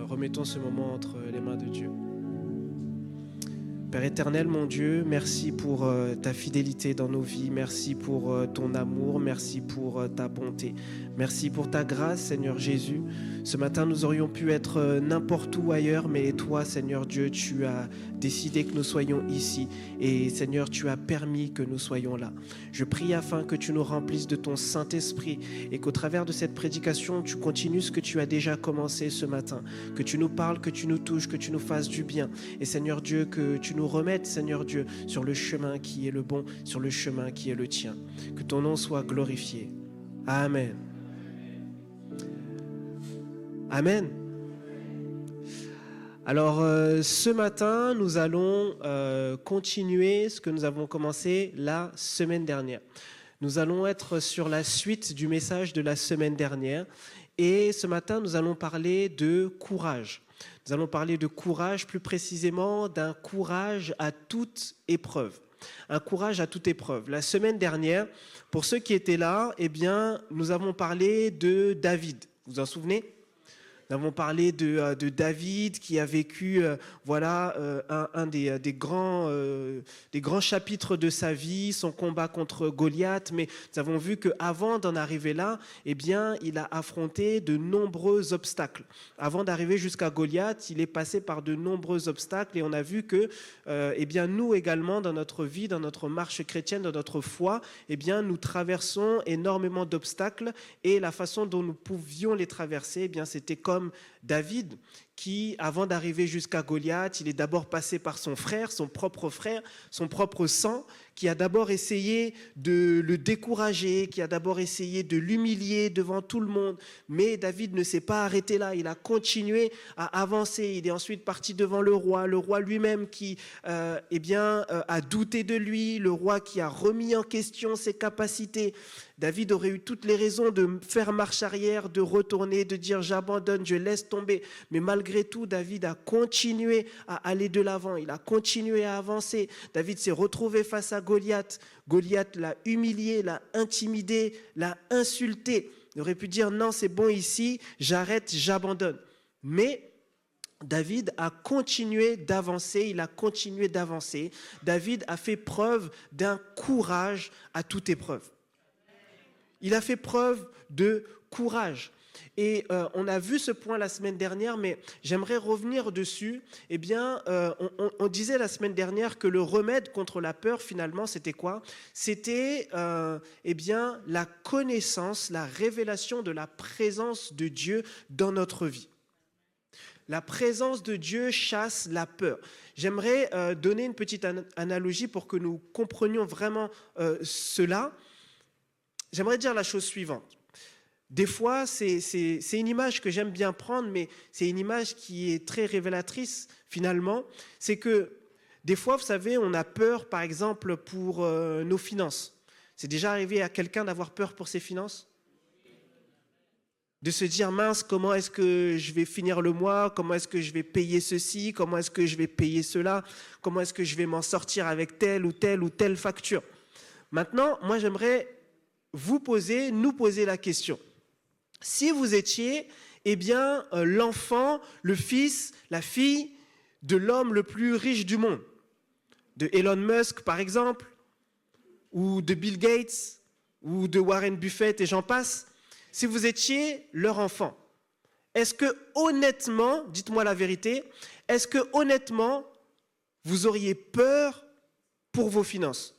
remettons ce moment entre les mains de Dieu. Père éternel, mon Dieu, merci pour ta fidélité dans nos vies, merci pour ton amour, merci pour ta bonté, merci pour ta grâce, Seigneur Jésus. Ce matin, nous aurions pu être n'importe où ailleurs, mais toi, Seigneur Dieu, tu as décidé que nous soyons ici et Seigneur, tu as permis que nous soyons là. Je prie afin que tu nous remplisses de ton Saint-Esprit et qu'au travers de cette prédication, tu continues ce que tu as déjà commencé ce matin, que tu nous parles, que tu nous touches, que tu nous fasses du bien et Seigneur Dieu, que tu nous remettes, Seigneur Dieu, sur le chemin qui est le bon, sur le chemin qui est le tien. Que ton nom soit glorifié. Amen. Amen. Alors, ce matin, nous allons continuer ce que nous avons commencé la semaine dernière. Nous allons être sur la suite du message de la semaine dernière. Et ce matin, nous allons parler de courage. Nous allons parler de courage, plus précisément d'un courage à toute épreuve. Un courage à toute épreuve. La semaine dernière, pour ceux qui étaient là, eh bien, nous avons parlé de David. Vous vous en souvenez ? Nous avons parlé de David qui a vécu un des grands chapitres de sa vie, son combat contre Goliath. Mais nous avons vu qu'avant d'en arriver là, eh bien, il a affronté de nombreux obstacles. Avant d'arriver jusqu'à Goliath, il est passé par de nombreux obstacles et on a vu que eh bien, nous également, dans notre vie, dans notre marche chrétienne, dans notre foi, eh bien, nous traversons énormément d'obstacles et la façon dont nous pouvions les traverser, eh bien, c'était comme David qui, avant d'arriver jusqu'à Goliath, il est d'abord passé par son frère, son propre sang, qui a d'abord essayé de le décourager, qui a d'abord essayé de l'humilier devant tout le monde. Mais David ne s'est pas arrêté là, il a continué à avancer. Il est ensuite parti devant le roi lui-même qui a douté de lui, le roi qui a remis en question ses capacités. David aurait eu toutes les raisons de faire marche arrière, de retourner, de dire j'abandonne, je laisse tomber. Mais malgré tout, David a continué à aller de l'avant, il a continué à avancer. David s'est retrouvé face à Goliath. Goliath l'a humilié, l'a intimidé, l'a insulté. Il aurait pu dire non, c'est bon ici, j'arrête, j'abandonne. Mais David a continué d'avancer, il a continué d'avancer. David a fait preuve d'un courage à toute épreuve. Il a fait preuve de courage. Et on a vu ce point la semaine dernière, mais j'aimerais revenir dessus. Eh bien, on disait la semaine dernière que le remède contre la peur, finalement, c'était quoi ? C'était la connaissance, la révélation de la présence de Dieu dans notre vie. La présence de Dieu chasse la peur. J'aimerais donner une petite analogie pour que nous comprenions vraiment cela. J'aimerais dire la chose suivante. Des fois, c'est une image que j'aime bien prendre, mais c'est une image qui est très révélatrice, finalement. C'est que, des fois, vous savez, on a peur, par exemple, pour nos finances. C'est déjà arrivé à quelqu'un d'avoir peur pour ses finances ? De se dire, mince, comment est-ce que je vais finir le mois ? Comment est-ce que je vais payer ceci ? Comment est-ce que je vais payer cela ? Comment est-ce que je vais m'en sortir avec telle ou telle facture ? Maintenant, moi, j'aimerais nous poser la question. Si vous étiez, l'enfant, le fils, la fille de l'homme le plus riche du monde, de Elon Musk par exemple, ou de Bill Gates, ou de Warren Buffett et j'en passe, si vous étiez leur enfant, est-ce que honnêtement, dites-moi la vérité, est-ce que honnêtement, vous auriez peur pour vos finances ?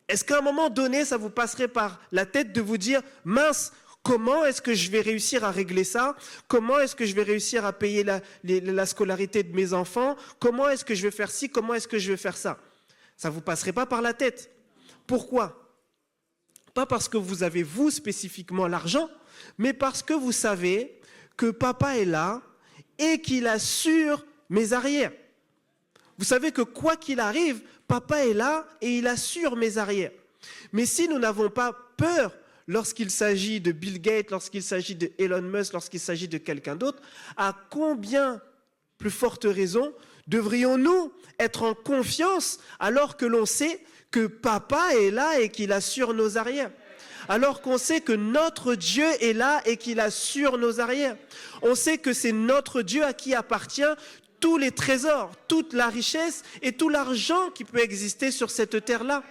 Est-ce qu'à un moment donné, ça vous passerait par la tête de vous dire « Mince, comment est-ce que je vais réussir à régler ça ? Comment est-ce que je vais réussir à payer la scolarité de mes enfants ? Comment est-ce que je vais faire ci ? Comment est-ce que je vais faire ça ?» Ça ne vous passerait pas par la tête. Pourquoi ? Pas parce que vous avez, vous, spécifiquement l'argent, mais parce que vous savez que papa est là et qu'il assure mes arrières. Vous savez que quoi qu'il arrive, papa est là et il assure mes arrières. Mais si nous n'avons pas peur lorsqu'il s'agit de Bill Gates, lorsqu'il s'agit de Elon Musk, lorsqu'il s'agit de quelqu'un d'autre, à combien plus forte raison devrions-nous être en confiance alors que l'on sait que papa est là et qu'il assure nos arrières ? alors qu'on sait que notre Dieu est là et qu'il assure nos arrières. On sait que c'est notre Dieu à qui appartient tous les trésors, toute la richesse et tout l'argent qui peut exister sur cette terre-là.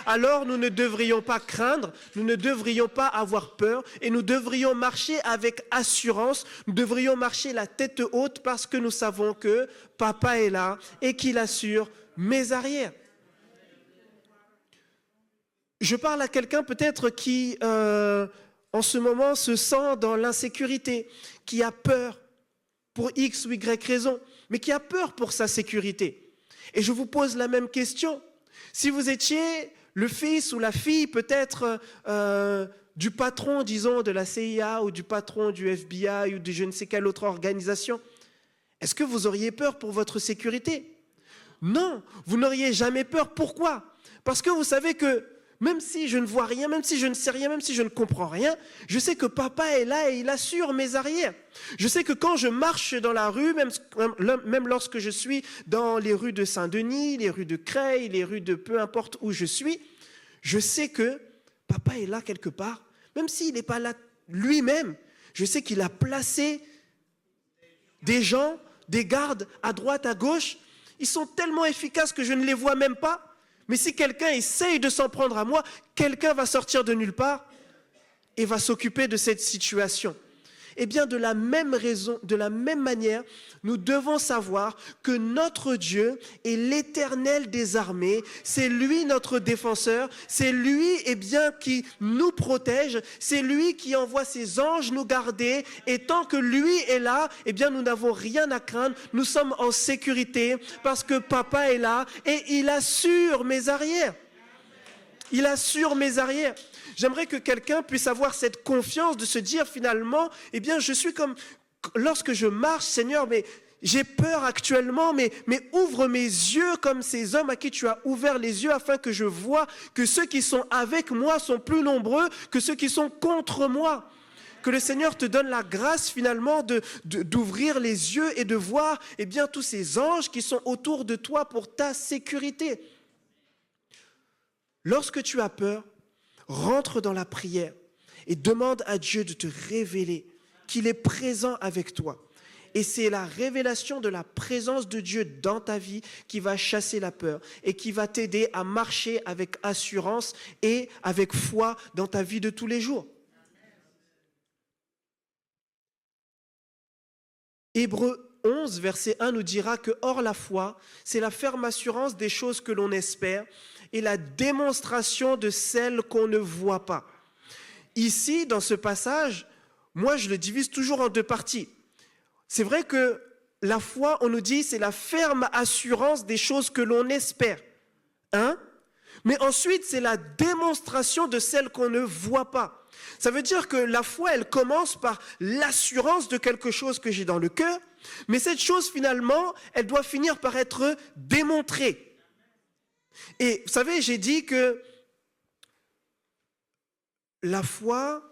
Alors nous ne devrions pas craindre, nous ne devrions pas avoir peur et nous devrions marcher avec assurance, nous devrions marcher la tête haute parce que nous savons que Papa est là et qu'il assure mes arrières. Je parle à quelqu'un peut-être qui en ce moment se sent dans l'insécurité, qui a peur pour X ou Y raison, mais qui a peur pour sa sécurité. Et je vous pose la même question. Si vous étiez le fils ou la fille peut-être du patron, disons, de la CIA ou du patron du FBI ou de je ne sais quelle autre organisation, est-ce que vous auriez peur pour votre sécurité? Non, vous n'auriez jamais peur. Pourquoi? Parce que vous savez que même si je ne vois rien, même si je ne sais rien, même si je ne comprends rien, je sais que Papa est là et il assure mes arrières. Je sais que quand je marche dans la rue, même lorsque je suis dans les rues de Saint-Denis, les rues de Creil, les rues de peu importe où je suis, je sais que Papa est là quelque part. Même s'il n'est pas là lui-même, je sais qu'il a placé des gens, des gardes à droite, à gauche. Ils sont tellement efficaces que je ne les vois même pas. Mais si quelqu'un essaye de s'en prendre à moi, quelqu'un va sortir de nulle part et va s'occuper de cette situation. Eh bien, de la même raison, de la même manière, nous devons savoir que notre Dieu est l'Éternel des armées. C'est lui notre défenseur. C'est lui, eh bien, qui nous protège. C'est lui qui envoie ses anges nous garder. Et tant que lui est là, eh bien, nous n'avons rien à craindre. Nous sommes en sécurité parce que Papa est là et il assure mes arrières. Il assure mes arrières. J'aimerais que quelqu'un puisse avoir cette confiance de se dire finalement, eh bien, je suis comme, lorsque je marche, Seigneur, mais j'ai peur actuellement, mais ouvre mes yeux comme ces hommes à qui tu as ouvert les yeux afin que je vois que ceux qui sont avec moi sont plus nombreux que ceux qui sont contre moi. Que le Seigneur te donne la grâce finalement d'ouvrir les yeux et de voir, eh bien, tous ces anges qui sont autour de toi pour ta sécurité. Lorsque tu as peur, rentre dans la prière et demande à Dieu de te révéler qu'il est présent avec toi. Et c'est la révélation de la présence de Dieu dans ta vie qui va chasser la peur et qui va t'aider à marcher avec assurance et avec foi dans ta vie de tous les jours. Hébreux 11, verset 1 nous dira que « Or la foi, c'est la ferme assurance des choses que l'on espère et la démonstration de celles qu'on ne voit pas. » Ici, dans ce passage, moi je le divise toujours en deux parties. C'est vrai que la foi, on nous dit, c'est la ferme assurance des choses que l'on espère. Mais ensuite, c'est la démonstration de celles qu'on ne voit pas. Ça veut dire que la foi, elle commence par l'assurance de quelque chose que j'ai dans le cœur, mais cette chose, finalement, elle doit finir par être démontrée. Et vous savez, j'ai dit que la foi,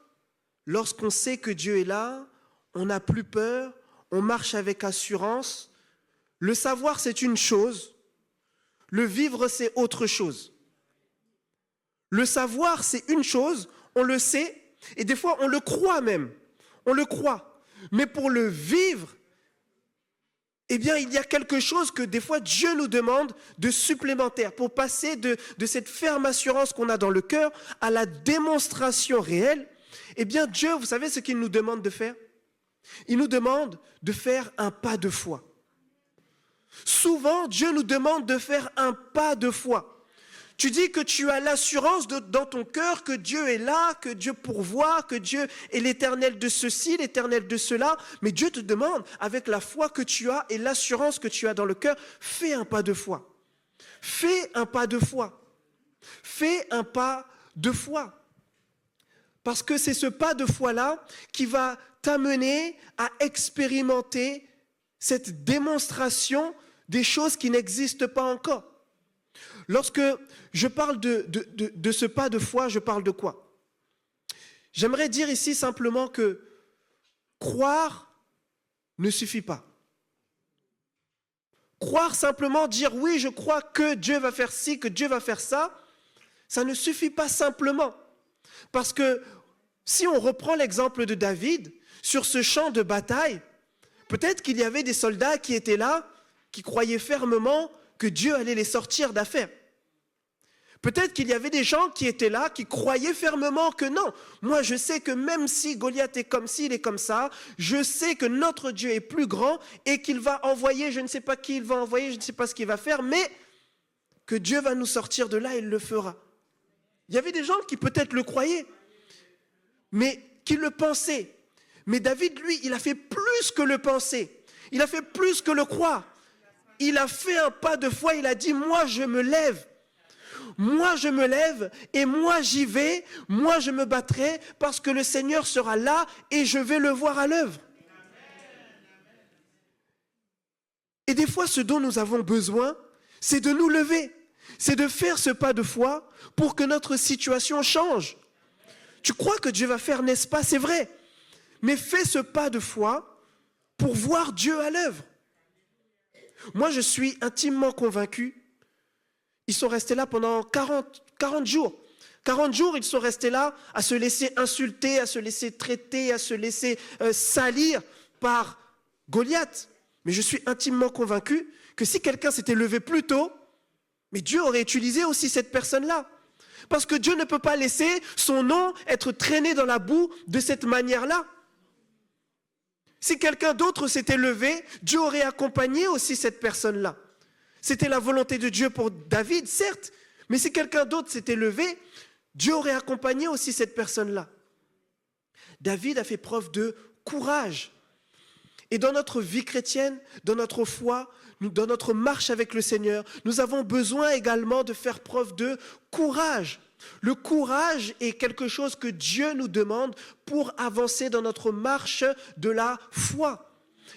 lorsqu'on sait que Dieu est là, on n'a plus peur, on marche avec assurance. Le savoir, c'est une chose. Le vivre, c'est autre chose. Le savoir, c'est une chose, on le sait, et des fois, on le croit même. On le croit. Mais pour le vivre, eh bien, il y a quelque chose que des fois, Dieu nous demande de supplémentaire pour passer de cette ferme assurance qu'on a dans le cœur à la démonstration réelle. Eh bien, Dieu, vous savez ce qu'il nous demande de faire? Il nous demande de faire un pas de foi. Souvent, Dieu nous demande de faire un pas de foi. Tu dis que tu as l'assurance dans ton cœur que Dieu est là, que Dieu pourvoit, que Dieu est l'éternel de ceci, l'éternel de cela. Mais Dieu te demande, avec la foi que tu as et l'assurance que tu as dans le cœur, fais un pas de foi. Fais un pas de foi. Fais un pas de foi. Parce que c'est ce pas de foi-là qui va t'amener à expérimenter cette démonstration des choses qui n'existent pas encore. Lorsque je parle de ce pas de foi, je parle de quoi? J'aimerais dire ici simplement que croire ne suffit pas. Croire simplement, dire oui, je crois que Dieu va faire ci, que Dieu va faire ça, ça ne suffit pas simplement. Parce que si on reprend l'exemple de David, sur ce champ de bataille, peut-être qu'il y avait des soldats qui étaient là, qui croyaient fermement que Dieu allait les sortir d'affaire. Peut-être qu'il y avait des gens qui étaient là, qui croyaient fermement que non. Moi, je sais que même si Goliath est comme ci, il est comme ça, je sais que notre Dieu est plus grand et qu'il va envoyer, je ne sais pas qui il va envoyer, je ne sais pas ce qu'il va faire, mais que Dieu va nous sortir de là, il le fera. Il y avait des gens qui peut-être le croyaient, mais qui le pensaient. Mais David, lui, il a fait plus que le penser. Il a fait plus que le croire. Il a fait un pas de foi, il a dit, moi je me lève. Moi je me lève et moi j'y vais, moi je me battrai parce que le Seigneur sera là et je vais le voir à l'œuvre. Et des fois, ce dont nous avons besoin, c'est de nous lever. C'est de faire ce pas de foi pour que notre situation change. Tu crois que Dieu va faire, n'est-ce pas? C'est vrai. Mais fais ce pas de foi pour voir Dieu à l'œuvre. Moi, je suis intimement convaincu. Ils sont restés là pendant 40 jours. 40 jours, ils sont restés là à se laisser insulter, à se laisser traiter, à se laisser salir par Goliath. Mais je suis intimement convaincu que si quelqu'un s'était levé plus tôt, mais Dieu aurait utilisé aussi cette personne-là. Parce que Dieu ne peut pas laisser son nom être traîné dans la boue de cette manière-là. Si quelqu'un d'autre s'était levé, Dieu aurait accompagné aussi cette personne-là. C'était la volonté de Dieu pour David, certes, mais si quelqu'un d'autre s'était levé, Dieu aurait accompagné aussi cette personne-là. David a fait preuve de courage. Et dans notre vie chrétienne, dans notre foi, dans notre marche avec le Seigneur, nous avons besoin également de faire preuve de courage. Le courage est quelque chose que Dieu nous demande pour avancer dans notre marche de la foi.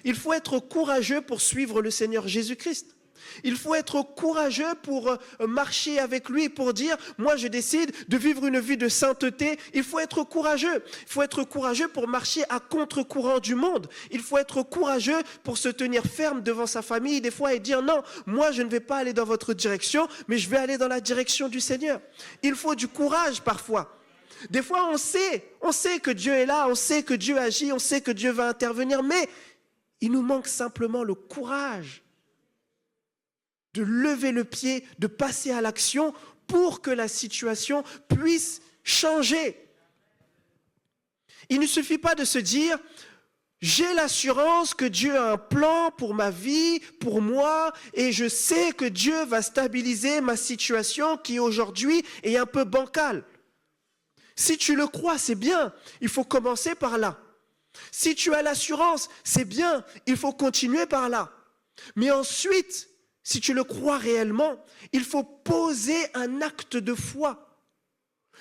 Il faut être courageux pour suivre le Seigneur Jésus-Christ. Il faut être courageux pour marcher avec lui, pour dire, moi je décide de vivre une vie de sainteté. Il faut être courageux. Il faut être courageux pour marcher à contre-courant du monde. Il faut être courageux pour se tenir ferme devant sa famille des fois et dire, non, moi je ne vais pas aller dans votre direction, mais je vais aller dans la direction du Seigneur. Il faut du courage parfois. Des fois on sait que Dieu est là, on sait que Dieu agit, on sait que Dieu va intervenir, mais il nous manque simplement le courage de lever le pied, de passer à l'action pour que la situation puisse changer. Il ne suffit pas de se dire, j'ai l'assurance que Dieu a un plan pour ma vie, pour moi, et je sais que Dieu va stabiliser ma situation qui aujourd'hui est un peu bancale. Si tu le crois, c'est bien, il faut commencer par là. Si tu as l'assurance, c'est bien, il faut continuer par là. Mais ensuite, si tu le crois réellement, il faut poser un acte de foi.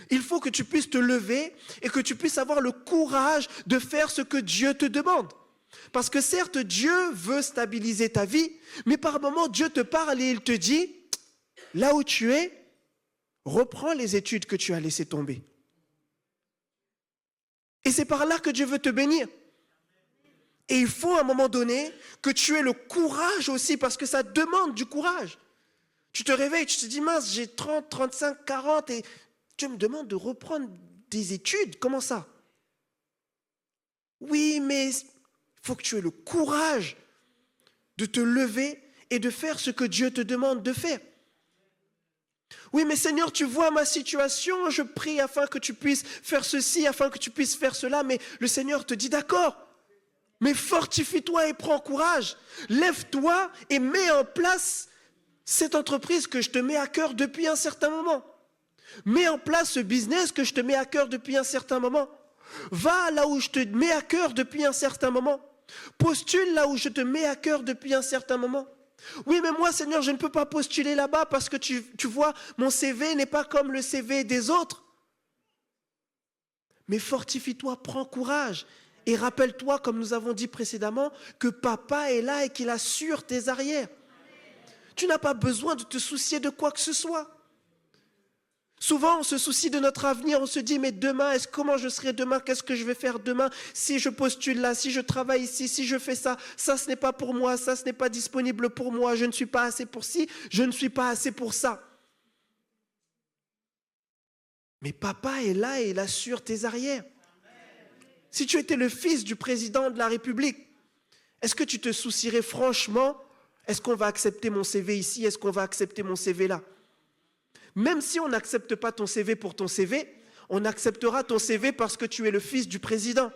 Il faut que tu puisses te lever et que tu puisses avoir le courage de faire ce que Dieu te demande. Parce que certes, Dieu veut stabiliser ta vie, mais par moments, Dieu te parle et il te dit, là où tu es, reprends les études que tu as laissées tomber. Et c'est par là que Dieu veut te bénir. Et il faut à un moment donné que tu aies le courage aussi, parce que ça demande du courage. Tu te réveilles, tu te dis, mince, j'ai 30, 35, 40 et Dieu me demande de reprendre des études. Comment ça? Oui, mais il faut que tu aies le courage de te lever et de faire ce que Dieu te demande de faire. Oui, mais Seigneur, tu vois ma situation, je prie afin que tu puisses faire ceci, afin que tu puisses faire cela, mais le Seigneur te dit, d'accord. Mais fortifie-toi et prends courage. Lève-toi et mets en place cette entreprise que je te mets à cœur depuis un certain moment. Mets en place ce business que je te mets à cœur depuis un certain moment. Va là où je te mets à cœur depuis un certain moment. Postule là où je te mets à cœur depuis un certain moment. Oui, mais moi, Seigneur, je ne peux pas postuler là-bas parce que tu vois, mon CV n'est pas comme le CV des autres. Mais fortifie-toi, prends courage. Et rappelle-toi, comme nous avons dit précédemment, que papa est là et qu'il assure tes arrières. Tu n'as pas besoin de te soucier de quoi que ce soit. Souvent, on se soucie de notre avenir, on se dit, mais demain, comment je serai demain? Qu'est-ce que je vais faire demain? Si je postule là, si je travaille ici, si je fais ça, ça ce n'est pas pour moi, ça ce n'est pas disponible pour moi, je ne suis pas assez pour ci, je ne suis pas assez pour ça. Mais papa est là et il assure tes arrières. Si tu étais le fils du président de la République, est-ce que tu te soucierais franchement, est-ce qu'on va accepter mon CV ici, est-ce qu'on va accepter mon CV là? Même si on n'accepte pas ton CV pour ton CV, on acceptera ton CV parce que tu es le fils du président.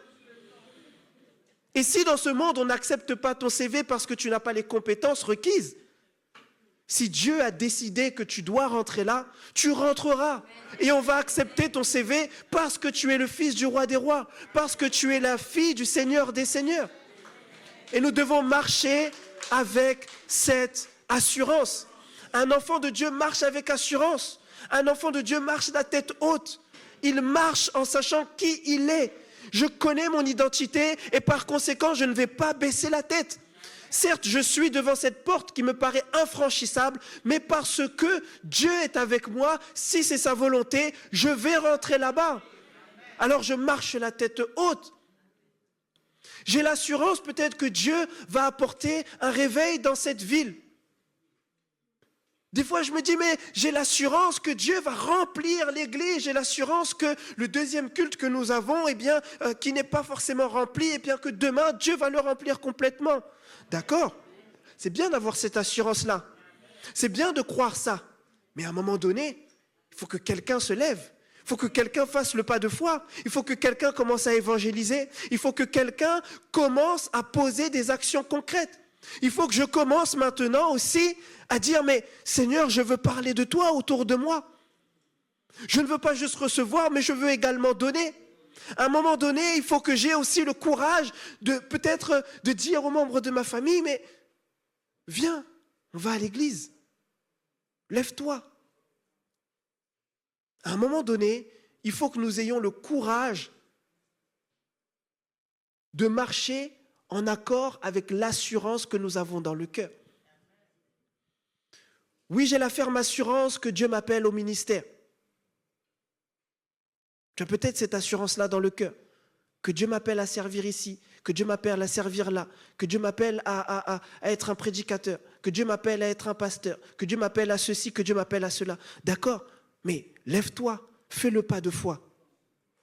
Et si dans ce monde, on n'accepte pas ton CV parce que tu n'as pas les compétences requises, si Dieu a décidé que tu dois rentrer là, tu rentreras. Et on va accepter ton CV parce que tu es le fils du roi des rois, parce que tu es la fille du Seigneur des seigneurs. Et nous devons marcher avec cette assurance. Un enfant de Dieu marche avec assurance. Un enfant de Dieu marche la tête haute. Il marche en sachant qui il est. Je connais mon identité et par conséquent, je ne vais pas baisser la tête. Certes, je suis devant cette porte qui me paraît infranchissable, mais parce que Dieu est avec moi, si c'est sa volonté, je vais rentrer là-bas. Alors je marche la tête haute. J'ai l'assurance peut-être que Dieu va apporter un réveil dans cette ville. Des fois, je me dis, mais j'ai l'assurance que Dieu va remplir l'église. J'ai l'assurance que le deuxième culte que nous avons, qui n'est pas forcément rempli, que demain, Dieu va le remplir complètement. D'accord? C'est bien d'avoir cette assurance-là. C'est bien de croire ça. Mais à un moment donné, il faut que quelqu'un se lève. Il faut que quelqu'un fasse le pas de foi. Il faut que quelqu'un commence à évangéliser. Il faut que quelqu'un commence à poser des actions concrètes. Il faut que je commence maintenant aussi à dire, mais Seigneur, je veux parler de toi autour de moi. Je ne veux pas juste recevoir, mais je veux également donner. À un moment donné, il faut que j'ai aussi le courage de peut-être de dire aux membres de ma famille, mais viens, on va à l'église. Lève-toi. À un moment donné, il faut que nous ayons le courage de marcher en accord avec l'assurance que nous avons dans le cœur. Oui, j'ai la ferme assurance que Dieu m'appelle au ministère. Tu as peut-être cette assurance-là dans le cœur, que Dieu m'appelle à servir ici, que Dieu m'appelle à servir là, que Dieu m'appelle à être un prédicateur, que Dieu m'appelle à être un pasteur, que Dieu m'appelle à ceci, que Dieu m'appelle à cela. D'accord, mais lève-toi, fais le pas de foi.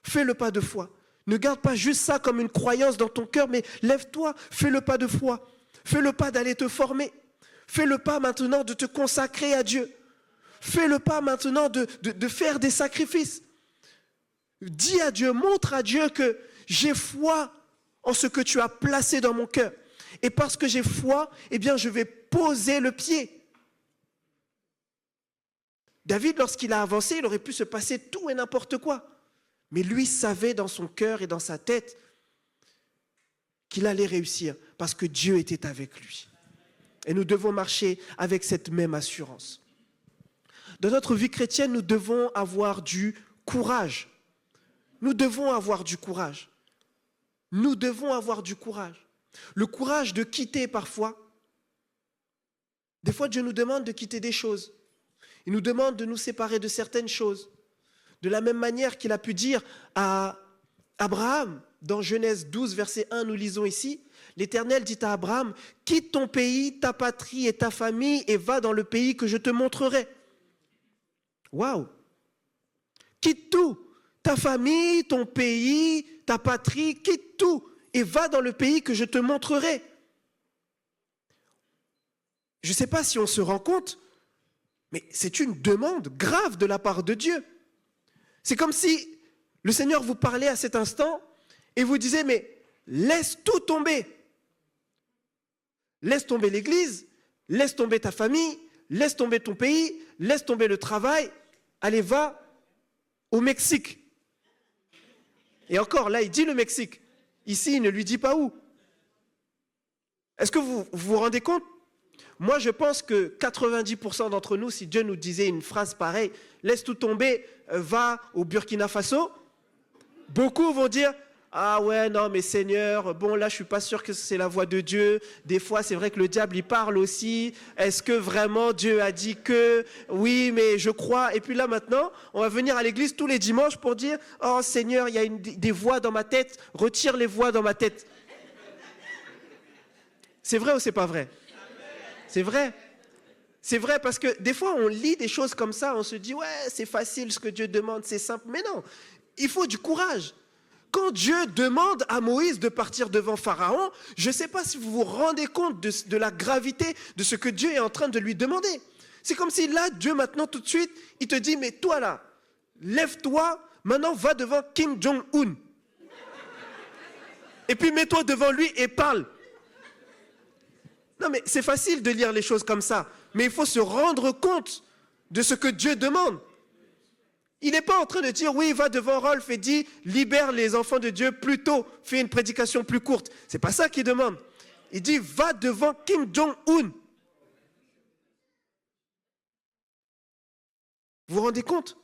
Fais le pas de foi. Ne garde pas juste ça comme une croyance dans ton cœur, mais lève-toi, fais le pas de foi. Fais le pas d'aller te former. Fais le pas maintenant de te consacrer à Dieu. Fais le pas maintenant de faire des sacrifices. Dis à Dieu, montre à Dieu que j'ai foi en ce que tu as placé dans mon cœur. Et parce que j'ai foi, je vais poser le pied. David, lorsqu'il a avancé, il aurait pu se passer tout et n'importe quoi. Mais lui savait dans son cœur et dans sa tête qu'il allait réussir parce que Dieu était avec lui. Et nous devons marcher avec cette même assurance. Dans notre vie chrétienne, nous devons avoir du courage. Nous devons avoir du courage. Nous devons avoir du courage. Le courage de quitter parfois. Des fois, Dieu nous demande de quitter des choses. Il nous demande de nous séparer de certaines choses. De la même manière qu'il a pu dire à Abraham, dans Genèse 12, verset 1, nous lisons ici, l'Éternel dit à Abraham, « Quitte ton pays, ta patrie et ta famille et va dans le pays que je te montrerai. » Waouh! Quitte tout, ta famille, ton pays, ta patrie, quitte tout et va dans le pays que je te montrerai. Je ne sais pas si on se rend compte, mais c'est une demande grave de la part de Dieu. C'est comme si le Seigneur vous parlait à cet instant et vous disait, mais laisse tout tomber. Laisse tomber l'église, laisse tomber ta famille, laisse tomber ton pays, laisse tomber le travail. Allez, va au Mexique. Et encore, là, il dit le Mexique. Ici, il ne lui dit pas où. Est-ce que vous vous rendez compte? Moi, je pense que 90% d'entre nous, si Dieu nous disait une phrase pareille, laisse tout tomber, va au Burkina Faso, beaucoup vont dire, ah ouais, non, mais Seigneur, bon, là, je suis pas sûr que c'est la voix de Dieu. Des fois, c'est vrai que le diable, il parle aussi. Est-ce que vraiment Dieu a dit que? Oui, mais je crois. Et puis là, maintenant, on va venir à l'église tous les dimanches pour dire, oh Seigneur, il y a des voix dans ma tête, retire les voix dans ma tête. C'est vrai ou c'est pas vrai? C'est vrai. C'est vrai parce que des fois, on lit des choses comme ça, on se dit, ouais, c'est facile ce que Dieu demande, c'est simple. Mais non, il faut du courage. Quand Dieu demande à Moïse de partir devant Pharaon, je ne sais pas si vous vous rendez compte de la gravité de ce que Dieu est en train de lui demander. C'est comme si là, Dieu maintenant tout de suite, il te dit, mais toi là, lève-toi, maintenant va devant Kim Jong-un. Et puis mets-toi devant lui et parle. Non mais c'est facile de lire les choses comme ça, mais il faut se rendre compte de ce que Dieu demande. Il n'est pas en train de dire, oui, va devant Rolf et dit, libère les enfants de Dieu plus tôt, fais une prédication plus courte. C'est pas ça qu'il demande. Il dit, va devant Kim Jong-un. Vous vous rendez compte?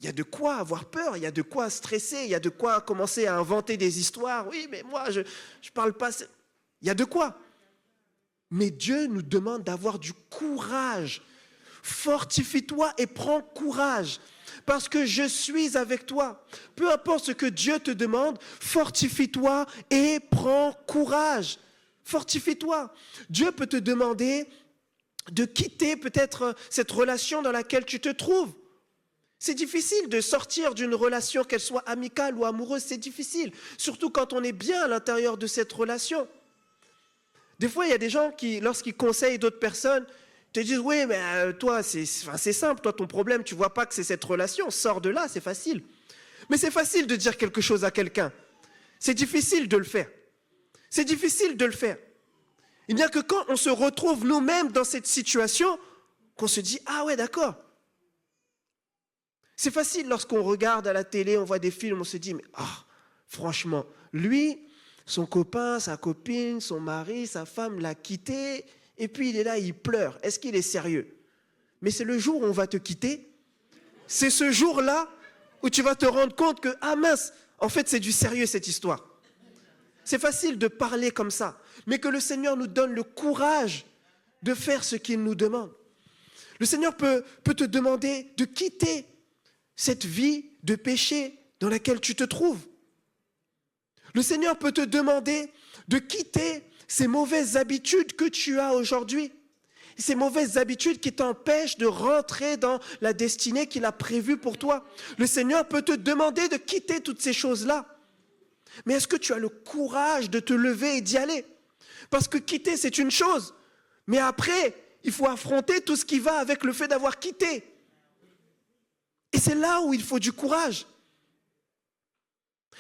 Il y a de quoi avoir peur, il y a de quoi stresser, il y a de quoi commencer à inventer des histoires. Oui, mais moi, je parle pas. Il y a de quoi. Mais Dieu nous demande d'avoir du courage. Fortifie-toi et prends courage. Parce que je suis avec toi. Peu importe ce que Dieu te demande, fortifie-toi et prends courage. Fortifie-toi. Dieu peut te demander de quitter peut-être cette relation dans laquelle tu te trouves. C'est difficile de sortir d'une relation, qu'elle soit amicale ou amoureuse, c'est difficile. Surtout quand on est bien à l'intérieur de cette relation. Des fois, il y a des gens qui, lorsqu'ils conseillent d'autres personnes, te disent, oui, mais toi, c'est simple, toi, ton problème, tu ne vois pas que c'est cette relation, sors de là, c'est facile. Mais c'est facile de dire quelque chose à quelqu'un. C'est difficile de le faire. C'est difficile de le faire. Il n'y a que quand on se retrouve nous-mêmes dans cette situation, qu'on se dit, ah ouais, d'accord. C'est facile lorsqu'on regarde à la télé, on voit des films, on se dit, mais franchement, lui, son copain, sa copine, son mari, sa femme l'a quitté, et puis il est là, il pleure. Est-ce qu'il est sérieux? Mais c'est le jour où on va te quitter. C'est ce jour-là où tu vas te rendre compte que, ah mince, en fait c'est du sérieux cette histoire. C'est facile de parler comme ça, mais que le Seigneur nous donne le courage de faire ce qu'il nous demande. Le Seigneur peut te demander de quitter cette vie de péché dans laquelle tu te trouves. Le Seigneur peut te demander de quitter ces mauvaises habitudes que tu as aujourd'hui. Ces mauvaises habitudes qui t'empêchent de rentrer dans la destinée qu'il a prévue pour toi. Le Seigneur peut te demander de quitter toutes ces choses-là. Mais est-ce que tu as le courage de te lever et d'y aller? Parce que quitter, c'est une chose. Mais après, il faut affronter tout ce qui va avec le fait d'avoir quitté. Et c'est là où il faut du courage.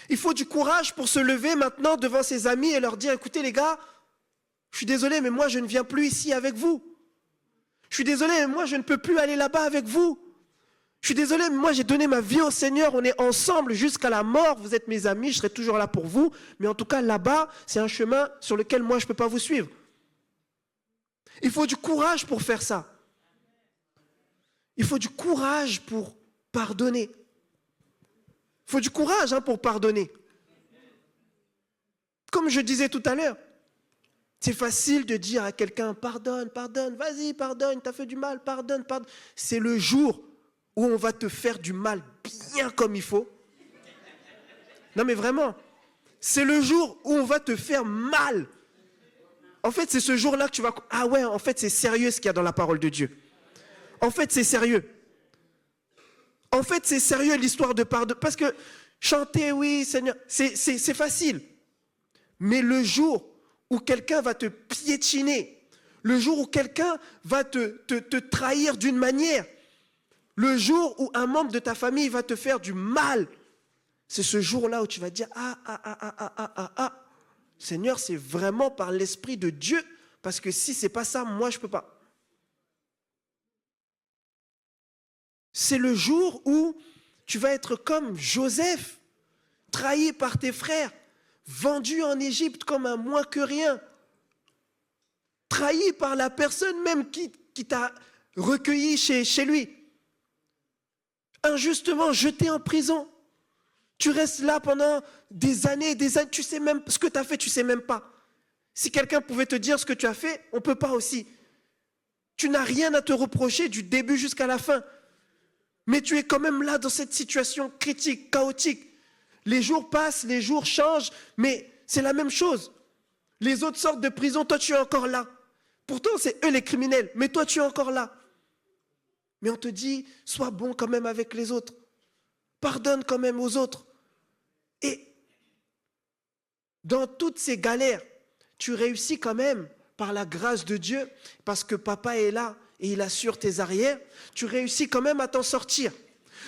Il faut du courage pour se lever maintenant devant ses amis et leur dire, écoutez les gars, je suis désolé, mais moi je ne viens plus ici avec vous. Je suis désolé, mais moi je ne peux plus aller là-bas avec vous. Je suis désolé, mais moi j'ai donné ma vie au Seigneur, on est ensemble jusqu'à la mort, vous êtes mes amis, je serai toujours là pour vous, mais en tout cas là-bas, c'est un chemin sur lequel moi je ne peux pas vous suivre. Il faut du courage pour faire ça. Il faut du courage pour pardonner. Il faut du courage pour pardonner. Comme je disais tout à l'heure, c'est facile de dire à quelqu'un, pardonne, pardonne, vas-y, pardonne, t'as fait du mal, pardonne, pardonne. C'est le jour où on va te faire du mal bien comme il faut. Non mais vraiment, c'est le jour où on va te faire mal. En fait, c'est ce jour-là que tu vas... Ah ouais, en fait, c'est sérieux ce qu'il y a dans la parole de Dieu. En fait, c'est sérieux. En fait, c'est sérieux l'histoire de pardon. Parce que chanter, oui, Seigneur, c'est facile. Mais le jour où quelqu'un va te piétiner, le jour où quelqu'un va te trahir d'une manière, le jour où un membre de ta famille va te faire du mal, c'est ce jour-là où tu vas dire, Seigneur, c'est vraiment par l'Esprit de Dieu, parce que si c'est pas ça, moi je peux pas. C'est le jour où tu vas être comme Joseph, trahi par tes frères, vendu en Égypte comme un moins que rien, trahi par la personne même qui t'a recueilli chez lui, injustement jeté en prison. Tu restes là pendant des années, tu sais même ce que tu as fait, tu sais même pas. Si quelqu'un pouvait te dire ce que tu as fait, on ne peut pas aussi. Tu n'as rien à te reprocher du début jusqu'à la fin. Mais tu es quand même là dans cette situation critique, chaotique. Les jours passent, les jours changent, mais c'est la même chose. Les autres sortent de prison, toi tu es encore là. Pourtant, c'est eux les criminels, mais toi, tu es encore là. Mais on te dit, sois bon quand même avec les autres. Pardonne quand même aux autres. Et dans toutes ces galères, tu réussis quand même par la grâce de Dieu, parce que papa est là et il assure tes arrières. Tu réussis quand même à t'en sortir.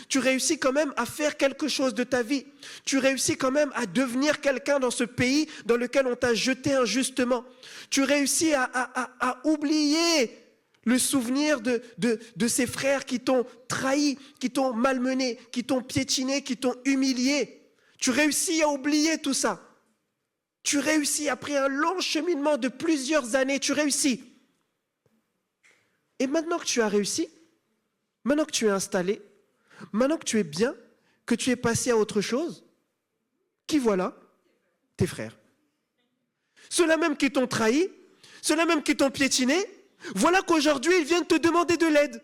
Tu réussis quand même à faire quelque chose de ta vie. Tu réussis quand même à devenir quelqu'un dans ce pays dans lequel on t'a jeté injustement. Tu réussis à oublier le souvenir de ces frères qui t'ont trahi, qui t'ont malmené, qui t'ont piétiné, qui t'ont humilié. Tu réussis à oublier tout ça. Tu réussis après un long cheminement de plusieurs années, tu réussis. Et maintenant que tu as réussi, maintenant que tu es installé, maintenant que tu es bien, que tu es passé à autre chose, qui voilà? Tes frères. Ceux-là même qui t'ont trahi, ceux-là même qui t'ont piétiné, voilà qu'aujourd'hui ils viennent te demander de l'aide.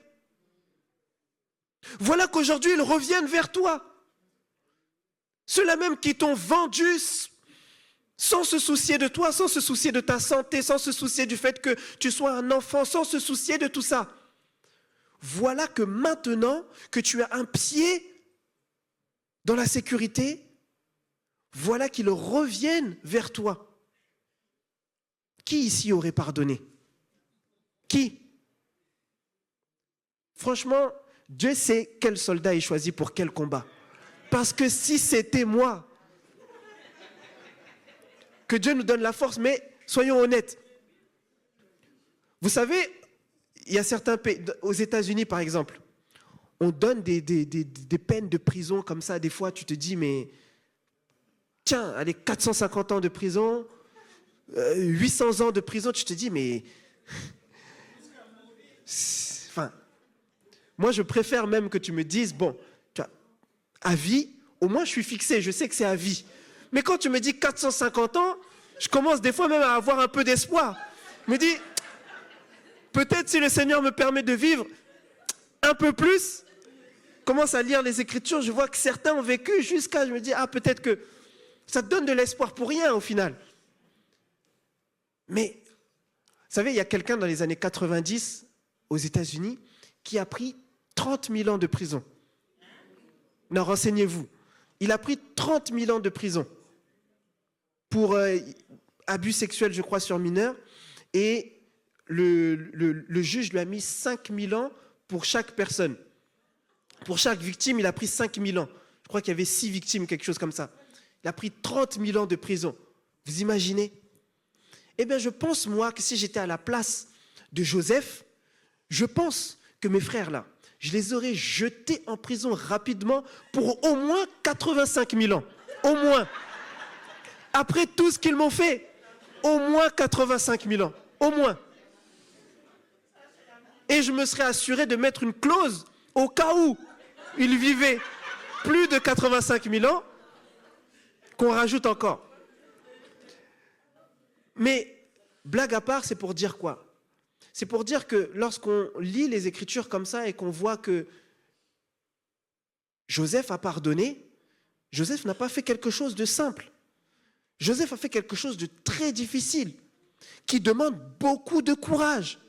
Voilà qu'aujourd'hui ils reviennent vers toi. Ceux-là même qui t'ont vendu sans se soucier de toi, sans se soucier de ta santé, sans se soucier du fait que tu sois un enfant, sans se soucier de tout ça. Voilà que maintenant que tu as un pied dans la sécurité, voilà qu'ils reviennent vers toi. Qui ici aurait pardonné? Qui? Franchement, Dieu sait quel soldat il choisit pour quel combat. Parce que si c'était moi, que Dieu nous donne la force, mais soyons honnêtes. Vous savez, il y a certains pays, aux États-Unis par exemple, on donne des peines de prison comme ça. Des fois, tu te dis, mais tiens, allez, 450 ans de prison, 800 ans de prison, tu te dis, mais... Enfin, moi, je préfère même que tu me dises, bon, tu vois, à vie, au moins je suis fixé, je sais que c'est à vie. Mais quand tu me dis 450 ans, je commence des fois même à avoir un peu d'espoir. Je me dis, peut-être si le Seigneur me permet de vivre un peu plus, je commence à lire les Écritures, je vois que certains ont vécu jusqu'à, je me dis, ah, peut-être que ça te donne de l'espoir pour rien au final. Mais, vous savez, il y a quelqu'un dans les années 90 aux États-Unis qui a pris 30 000 ans de prison. Non, renseignez-vous. Il a pris 30 000 ans de prison pour abus sexuels, je crois, sur mineurs. Et le juge lui a mis 5 000 ans pour chaque personne. Pour chaque victime, il a pris 5 000 ans. Je crois qu'il y avait 6 victimes, quelque chose comme ça. Il a pris 30 000 ans de prison. Vous imaginez? Eh bien, je pense, moi, que si j'étais à la place de Joseph, je pense que mes frères, là, je les aurais jetés en prison rapidement pour au moins 85 000 ans. Au moins. Après tout ce qu'ils m'ont fait, au moins 85 000 ans. Au moins. Et je me serais assuré de mettre une clause au cas où ils vivaient plus de 85 000 ans, qu'on rajoute encore. Mais, blague à part, c'est pour dire quoi? C'est pour dire que lorsqu'on lit les Écritures comme ça et qu'on voit que Joseph a pardonné, Joseph n'a pas fait quelque chose de simple. Joseph a fait quelque chose de très difficile, qui demande beaucoup de courage.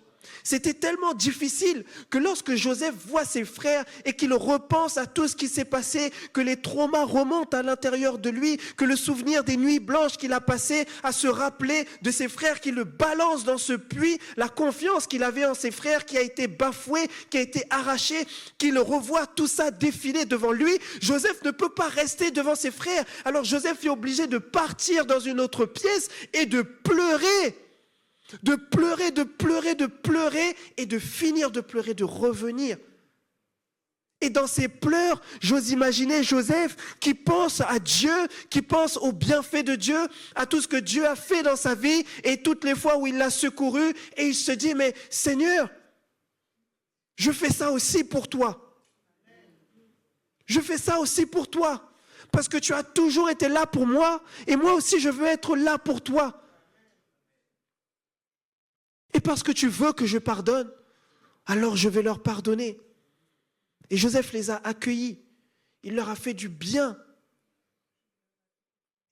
C'était tellement difficile que lorsque Joseph voit ses frères et qu'il repense à tout ce qui s'est passé, que les traumas remontent à l'intérieur de lui, que le souvenir des nuits blanches qu'il a passées à se rappeler de ses frères qui le balancent dans ce puits, la confiance qu'il avait en ses frères qui a été bafouée, qui a été arrachée, qu'il revoit tout ça défiler devant lui, Joseph ne peut pas rester devant ses frères. Alors Joseph est obligé de partir dans une autre pièce et de pleurer. De pleurer, de pleurer, de pleurer, et de finir de pleurer, de revenir. Et dans ses pleurs, j'ose imaginer Joseph qui pense à Dieu, qui pense aux bienfaits de Dieu, à tout ce que Dieu a fait dans sa vie, et toutes les fois où il l'a secouru, et il se dit, mais Seigneur, je fais ça aussi pour toi. Je fais ça aussi pour toi, parce que tu as toujours été là pour moi, et moi aussi je veux être là pour toi. Et parce que tu veux que je pardonne, alors je vais leur pardonner. Et Joseph les a accueillis. Il leur a fait du bien.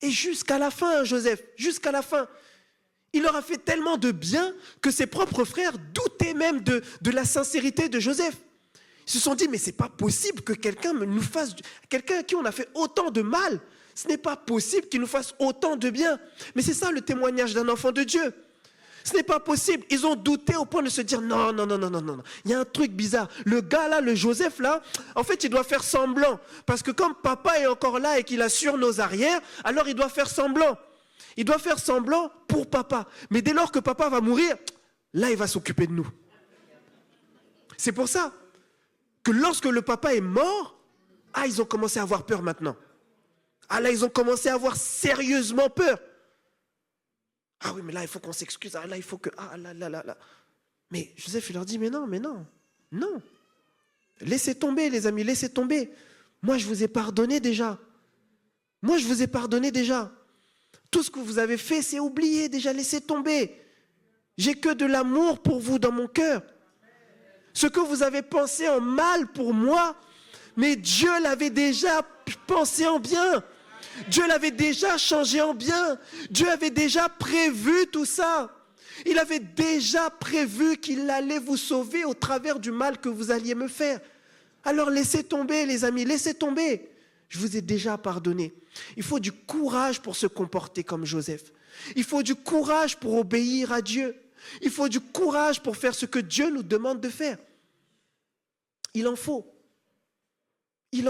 Et jusqu'à la fin, Joseph, jusqu'à la fin, Il leur a fait tellement de bien que ses propres frères doutaient même de la sincérité de Joseph. Ils se sont dit, mais ce n'est pas possible que quelqu'un à qui on a fait autant de mal, ce n'est pas possible qu'il nous fasse autant de bien. Mais c'est ça le témoignage d'un enfant de Dieu. Ce n'est pas possible. Ils ont douté au point de se dire, non. Il y a un truc bizarre. Le gars là, le Joseph là, en fait, il doit faire semblant. Parce que comme papa est encore là et qu'il assure nos arrières, alors il doit faire semblant. Il doit faire semblant pour papa. Mais dès lors que papa va mourir, là, il va s'occuper de nous. C'est pour ça que lorsque le papa est mort, ils ont commencé à avoir peur maintenant. Là, ils ont commencé à avoir sérieusement peur. Oui, mais là, il faut qu'on s'excuse. Là, il faut que... là. Mais Joseph, il leur dit, mais non. Laissez tomber, les amis, laissez tomber. Moi, je vous ai pardonné déjà. Tout ce que vous avez fait, c'est oublié déjà, laissez tomber. J'ai que de l'amour pour vous dans mon cœur. Ce que vous avez pensé en mal pour moi, mais Dieu l'avait déjà pensé en bien. Dieu l'avait déjà changé en bien. Dieu avait déjà prévu tout ça. Il avait déjà prévu qu'il allait vous sauver au travers du mal que vous alliez me faire. Alors laissez tomber, les amis, laissez tomber. Je vous ai déjà pardonné. Il faut du courage pour se comporter comme Joseph. Il faut du courage pour obéir à Dieu. Il faut du courage pour faire ce que Dieu nous demande de faire. Il en faut. Et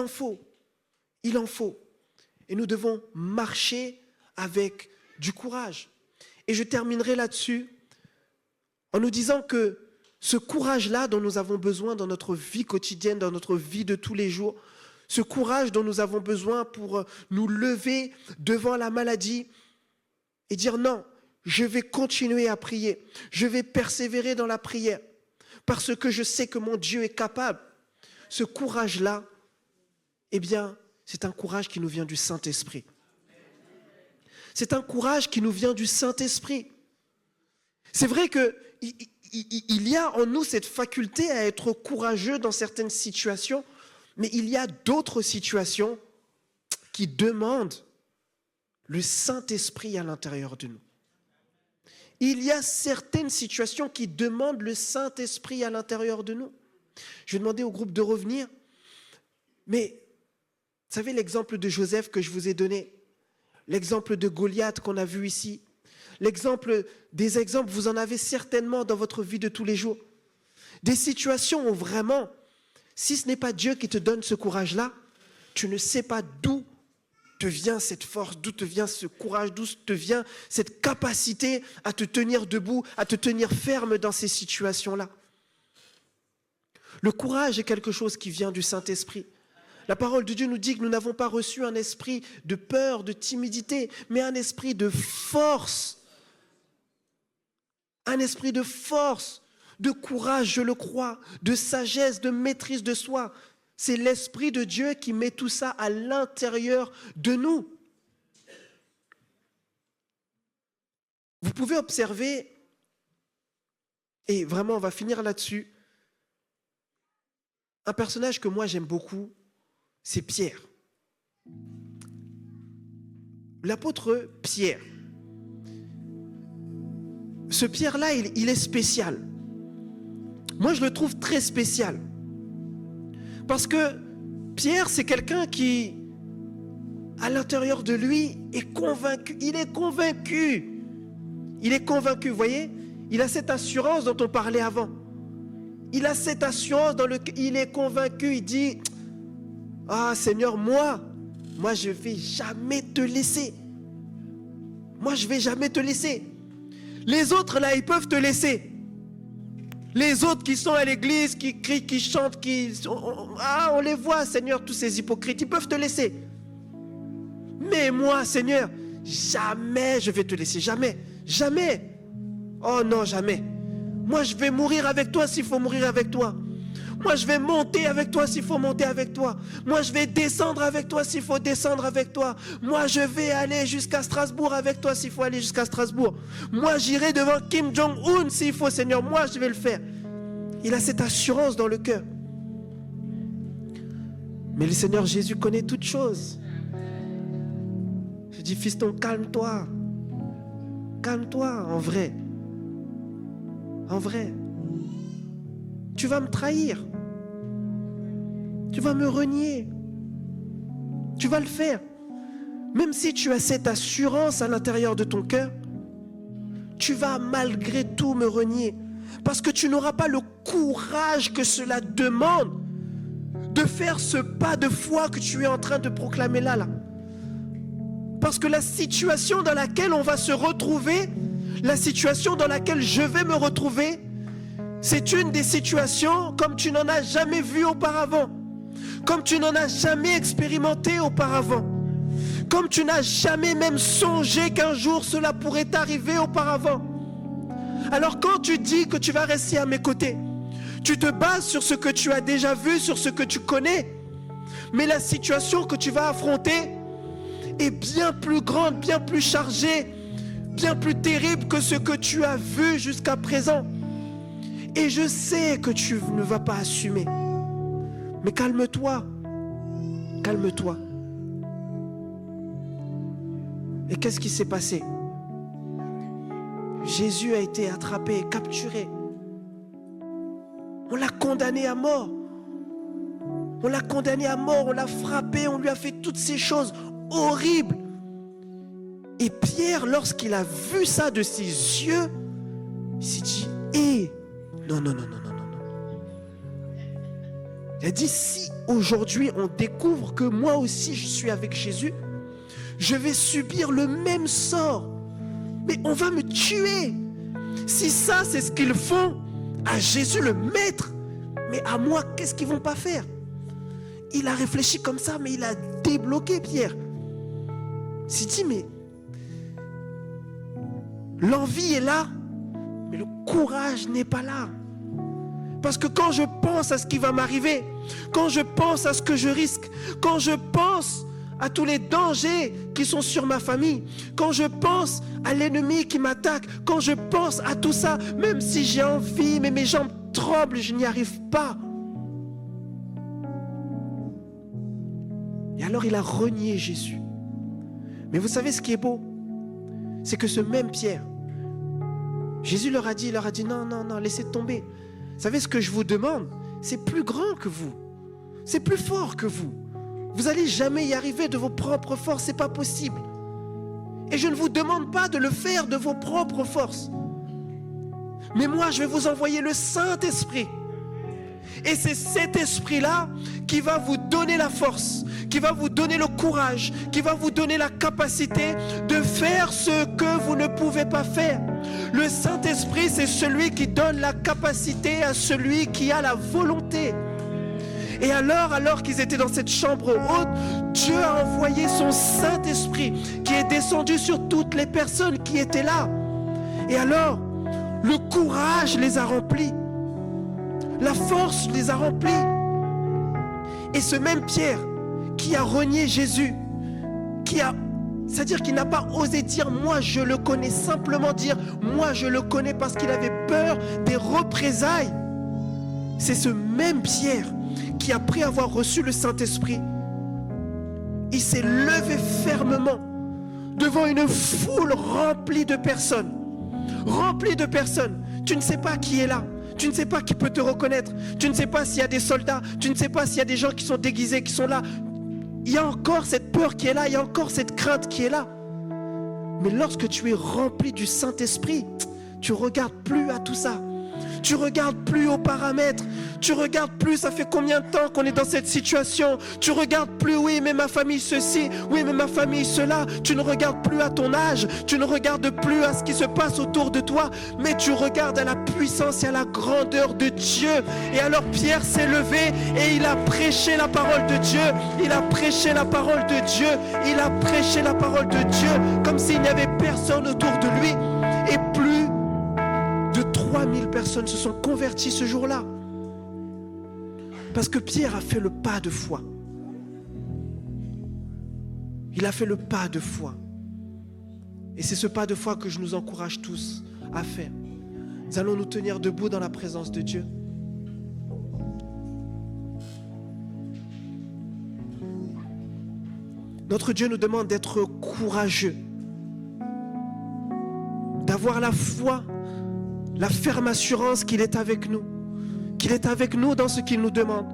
nous devons marcher avec du courage. Et je terminerai là-dessus en nous disant que ce courage-là dont nous avons besoin dans notre vie quotidienne, dans notre vie de tous les jours, ce courage dont nous avons besoin pour nous lever devant la maladie et dire non, je vais continuer à prier, je vais persévérer dans la prière parce que je sais que mon Dieu est capable. Ce courage-là, c'est un courage qui nous vient du Saint-Esprit. C'est un courage qui nous vient du Saint-Esprit. C'est vrai qu'il y a en nous cette faculté à être courageux dans certaines situations, mais il y a d'autres situations qui demandent le Saint-Esprit à l'intérieur de nous. Il y a certaines situations qui demandent le Saint-Esprit à l'intérieur de nous. Je vais demander au groupe de revenir, mais vous savez l'exemple de Joseph que je vous ai donné, l'exemple de Goliath qu'on a vu ici, des exemples, vous en avez certainement dans votre vie de tous les jours. Des situations où vraiment, si ce n'est pas Dieu qui te donne ce courage-là, tu ne sais pas d'où te vient cette force, d'où te vient ce courage, d'où te vient cette capacité à te tenir debout, à te tenir ferme dans ces situations-là. Le courage est quelque chose qui vient du Saint-Esprit. La parole de Dieu nous dit que nous n'avons pas reçu un esprit de peur, de timidité, mais un esprit de force. Un esprit de force, de courage, je le crois, de sagesse, de maîtrise de soi. C'est l'Esprit de Dieu qui met tout ça à l'intérieur de nous. Vous pouvez observer, et vraiment on va finir là-dessus, un personnage que moi j'aime beaucoup, c'est Pierre. L'apôtre Pierre. Ce Pierre-là, il est spécial. Moi, je le trouve très spécial. Parce que Pierre, c'est quelqu'un qui, à l'intérieur de lui, est convaincu. Il est convaincu. Vous voyez? Il a cette assurance dont on parlait avant. Il a cette assurance dans laquelle il est convaincu. Il dit, Seigneur, moi, je ne vais jamais te laisser. Moi, je ne vais jamais te laisser. Les autres, là, ils peuvent te laisser. Les autres qui sont à l'église, qui crient, qui chantent, on les voit, Seigneur, tous ces hypocrites, ils peuvent te laisser. Mais moi, Seigneur, jamais je vais te laisser, jamais, jamais. Oh non, jamais. Moi, je vais mourir avec toi s'il faut mourir avec toi. Moi, je vais monter avec toi s'il faut monter avec toi. Moi, je vais descendre avec toi s'il faut descendre avec toi. Moi, je vais aller jusqu'à Strasbourg avec toi s'il faut aller jusqu'à Strasbourg. Moi, j'irai devant Kim Jong-un s'il faut, Seigneur. Moi, je vais le faire. Il a cette assurance dans le cœur. Mais le Seigneur Jésus connaît toutes choses. Je dis, fiston, calme-toi. calme-toi, en vrai. En vrai. Tu vas me trahir. Tu vas me renier. Tu vas le faire. Même si tu as cette assurance à l'intérieur de ton cœur, tu vas malgré tout me renier. Parce que tu n'auras pas le courage que cela demande de faire ce pas de foi que tu es en train de proclamer là. Parce que la situation dans laquelle on va se retrouver, la situation dans laquelle je vais me retrouver, c'est une des situations comme tu n'en as jamais vu auparavant, comme tu n'en as jamais expérimenté auparavant, comme tu n'as jamais même songé qu'un jour cela pourrait t'arriver auparavant. Alors quand tu dis que tu vas rester à mes côtés, tu te bases sur ce que tu as déjà vu, sur ce que tu connais. Mais la situation que tu vas affronter est bien plus grande, bien plus chargée, bien plus terrible que ce que tu as vu jusqu'à présent. Et je sais que tu ne vas pas assumer. Mais calme-toi. Calme-toi. Et qu'est-ce qui s'est passé? Jésus a été attrapé, capturé. On l'a condamné à mort. On l'a condamné à mort, on l'a frappé, on lui a fait toutes ces choses horribles. Et Pierre, lorsqu'il a vu ça de ses yeux, il s'est dit, non. Il a dit, si aujourd'hui on découvre que moi aussi je suis avec Jésus, je vais subir le même sort. Mais on va me tuer. Si ça c'est ce qu'ils font à Jésus le maître, mais à moi qu'est-ce qu'ils vont pas faire? Il a réfléchi comme ça, mais il a débloqué Pierre. Il s'est dit, mais l'envie est là, mais le courage n'est pas là. Parce que quand je pense à ce qui va m'arriver, quand je pense à ce que je risque, quand je pense à tous les dangers qui sont sur ma famille, quand je pense à l'ennemi qui m'attaque, quand je pense à tout ça, même si j'ai envie, mais mes jambes tremblent, je n'y arrive pas. Et alors il a renié Jésus. Mais vous savez ce qui est beau? C'est que ce même Pierre, Jésus leur a dit, non, laissez tomber. Vous savez ce que je vous demande? C'est plus grand que vous. C'est plus fort que vous. Vous n'allez jamais y arriver de vos propres forces, c'est pas possible. Et je ne vous demande pas de le faire de vos propres forces. Mais moi, je vais vous envoyer le Saint-Esprit. Et c'est cet esprit-là qui va vous donner la force, qui va vous donner le courage, qui va vous donner la capacité de faire ce que vous ne pouvez pas faire. Le Saint-Esprit, c'est celui qui donne la capacité à celui qui a la volonté. Et alors qu'ils étaient dans cette chambre haute, Dieu a envoyé son Saint-Esprit qui est descendu sur toutes les personnes qui étaient là. Et alors, le courage les a remplis. La force les a remplis. Et ce même Pierre qui a renié Jésus, c'est-à-dire qu'il n'a pas osé dire moi je le connais, simplement dire moi je le connais parce qu'il avait peur des représailles. C'est ce même Pierre qui, après avoir reçu le Saint-Esprit, il s'est levé fermement devant une foule remplie de personnes. Remplie de personnes. Tu ne sais pas qui est là. Tu ne sais pas qui peut te reconnaître. Tu ne sais pas s'il y a des soldats. Tu ne sais pas s'il y a des gens qui sont déguisés, qui sont là. Il y a encore cette peur qui est là. Il y a encore cette crainte qui est là. Mais lorsque tu es rempli du Saint-Esprit, tu ne regardes plus à tout ça. Tu regardes plus aux paramètres. Tu regardes plus ça fait combien de temps qu'on est dans cette situation. Tu regardes plus oui mais ma famille ceci, oui mais ma famille cela. Tu ne regardes plus à ton âge. Tu ne regardes plus à ce qui se passe autour de toi. Mais tu regardes à la puissance et à la grandeur de Dieu. Et alors Pierre s'est levé et il a prêché la parole de Dieu. Il a prêché la parole de Dieu. Il a prêché la parole de Dieu comme s'il n'y avait personne autour de lui. Et plus de 3000 personnes se sont converties ce jour-là. Parce que Pierre a fait le pas de foi. Il a fait le pas de foi. Et c'est ce pas de foi que je nous encourage tous à faire. Nous allons nous tenir debout dans la présence de Dieu. Notre Dieu nous demande d'être courageux. avoir la foi, la ferme assurance qu'il est avec nous. Qu'il est avec nous dans ce qu'il nous demande.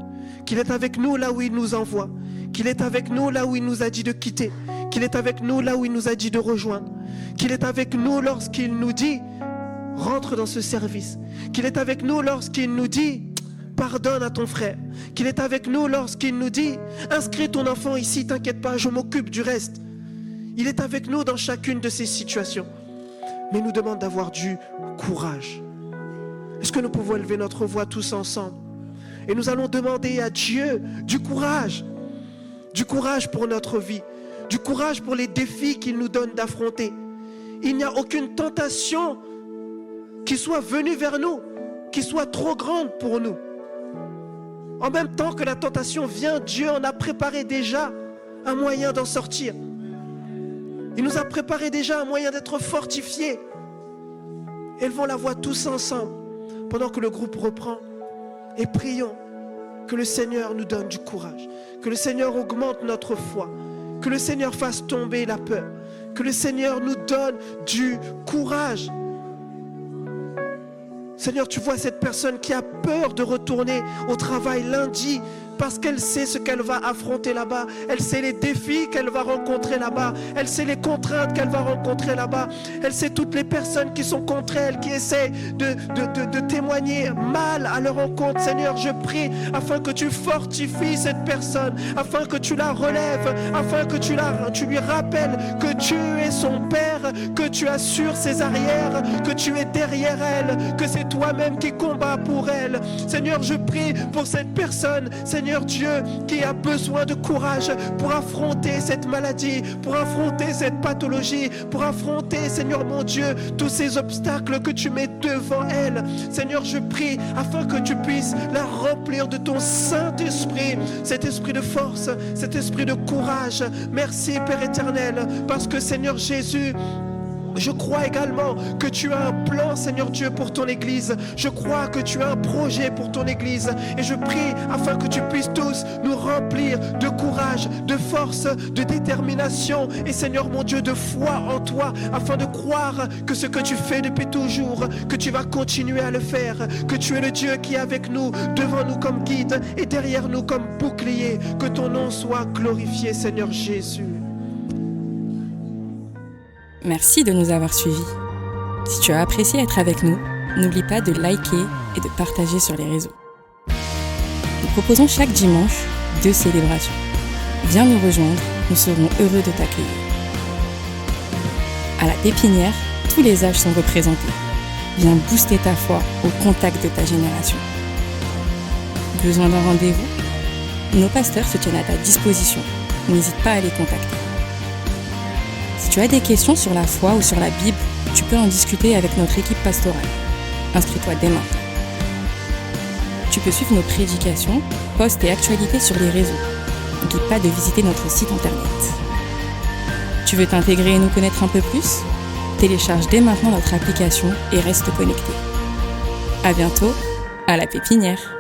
Qu'il est avec nous là où il nous envoie. Qu'il est avec nous là où il nous a dit de quitter. Qu'il est avec nous là où il nous a dit de rejoindre. Qu'il est avec nous lorsqu'il nous dit rentre dans ce service. Qu'il est avec nous lorsqu'il nous dit pardonne à ton frère. Qu'il est avec nous lorsqu'il nous dit inscris ton enfant ici, t'inquiète pas, je m'occupe du reste. Il est avec nous dans chacune de ces situations. Mais il nous demande d'avoir du courage. Est-ce que nous pouvons élever notre voix tous ensemble? Et nous allons demander à Dieu du courage. Du courage pour notre vie. Du courage pour les défis qu'il nous donne d'affronter. Il n'y a aucune tentation qui soit venue vers nous, qui soit trop grande pour nous. En même temps que la tentation vient, Dieu en a préparé déjà un moyen d'en sortir. Il nous a préparé déjà un moyen d'être fortifiés. Élevons la voix tous ensemble pendant que le groupe reprend et prions que le Seigneur nous donne du courage, que le Seigneur augmente notre foi, que le Seigneur fasse tomber la peur, que le Seigneur nous donne du courage. Seigneur, tu vois cette personne qui a peur de retourner au travail lundi parce qu'elle sait ce qu'elle va affronter là-bas. Elle sait les défis qu'elle va rencontrer là-bas. Elle sait les contraintes qu'elle va rencontrer là-bas. Elle sait toutes les personnes qui sont contre elle, qui essaient de témoigner mal à leur rencontre. Seigneur, je prie afin que tu fortifies cette personne, afin que tu la relèves, afin que tu lui rappelles que tu es son Père, que tu assures ses arrières, que tu es derrière elle, que c'est toi-même qui combats pour elle. Seigneur, je prie pour cette personne, Seigneur Dieu, qui a besoin de courage pour affronter cette maladie, pour affronter cette pathologie, pour affronter, Seigneur mon Dieu, tous ces obstacles que tu mets devant elle. Seigneur, je prie afin que tu puisses la remplir de ton Saint-Esprit, cet esprit de force, cet esprit de courage. Merci Père éternel, parce que Seigneur Jésus, je crois également que tu as un plan, Seigneur Dieu, pour ton Église. Je crois que tu as un projet pour ton Église. Et je prie afin que tu puisses tous nous remplir de courage, de force, de détermination. Et Seigneur mon Dieu, de foi en toi, afin de croire que ce que tu fais depuis toujours, que tu vas continuer à le faire. Que tu es le Dieu qui est avec nous, devant nous comme guide et derrière nous comme bouclier. Que ton nom soit glorifié, Seigneur Jésus. Merci de nous avoir suivis. Si tu as apprécié être avec nous, n'oublie pas de liker et de partager sur les réseaux. Nous proposons chaque dimanche 2 célébrations. Viens nous rejoindre, nous serons heureux de t'accueillir. À la Pépinière, tous les âges sont représentés. Viens booster ta foi au contact de ta génération. Besoin d'un rendez-vous? Nos pasteurs se tiennent à ta disposition. N'hésite pas à les contacter. Si tu as des questions sur la foi ou sur la Bible, tu peux en discuter avec notre équipe pastorale. Inscris-toi dès maintenant. Tu peux suivre nos prédications, posts et actualités sur les réseaux. N'oublie pas de visiter notre site internet. Tu veux t'intégrer et nous connaître un peu plus? Télécharge dès maintenant notre application et reste connecté. À bientôt, à la Pépinière.